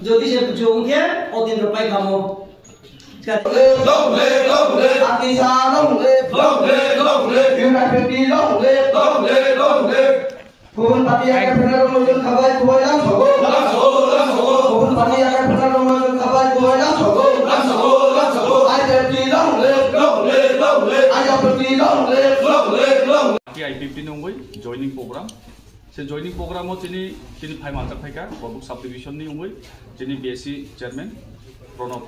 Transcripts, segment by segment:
যদি সে জংকে অতীন্দ্র পাই খামো Kuhun pati akan benar menunjuk kabar kuai lang sogo. Kuhun pati akan benar menunjuk kabar kuai lang sogo. Aja pergi long le. Aja pergi long le. I-50 nungguy joining program. Se joining program mo chini phai manjak phaika Borbuk subdivision ni nungguy chini BSc chairman Pranab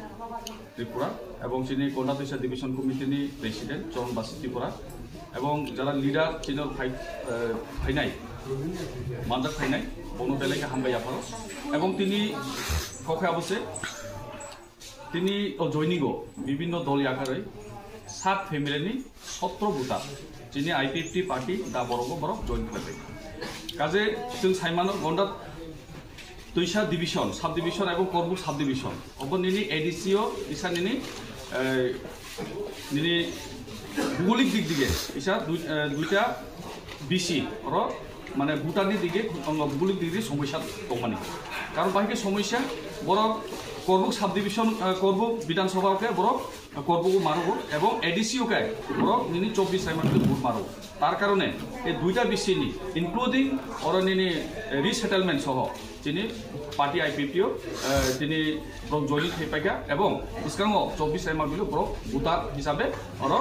Tripura এবং chini Kondatisa division committee ni president Charan Basi Tripura এবং যারা leader চিনোর ফাইনাই মানজাক ফাইনাই বনো বেলাকে হামবাই আফারো এবং তিনি কখে অবশ্যে তিনি জয়নিগো বিভিন্ন দলীয় আকারে 7 ফ্যামিলিনি 17 ভোটার যিনি I-50 পার্টি দা বরগ বরক জয়েন করে কাজে जों সাইমানো গন্ডাত দুইশা ডিভিশন সাব ডিভিশন এবং করবুক সাব ডিভিশন অবনিনি এডিসিও ইসানিনি নিনি ভৌগোলিক দিক দিকে ইসা দুইটা বিসি আর মানে ভুটাননি দিকে ভৌগোলিক দিক দিয়ে সমস্যা দমানি কারণ বাহিকে সমস্যা বড় করবুক সাব ডিভিশন করবুক বিধানসভাকে বড় করবুক মারব এবং এডিসিওকে বড় নিনি 24 সাইমানকে ভোট মারব তার কারণে এই দুইটা বিসিনি ইনক্লুডিং আর নিনি রিসেটেলমেন্ট সহ যিনি পার্টি I-50ও তিনি জয়নিং পাইকা এবং ইসকাঙ্গ 24 সাইমানগুলো বড় ভোটার হিসাবে আর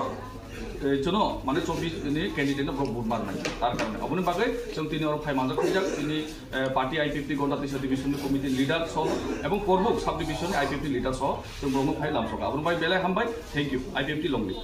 जोनो माने 24 नि कैंडिडेट ने भोट मारनाय तार कारणे अबनि बागै जों तिनि और फाइ मानजाक फैजाक तिनि पार्टी I-50 गन्डातिसा डिभिजन कमिटि लिडार सह एवं करबुक सब डिभिजन I-50 लिडार सह जों ब्रह्म फाइ लामसका अबनि बाय बेलाय हामबाय थैंक यू I-50 लंगलि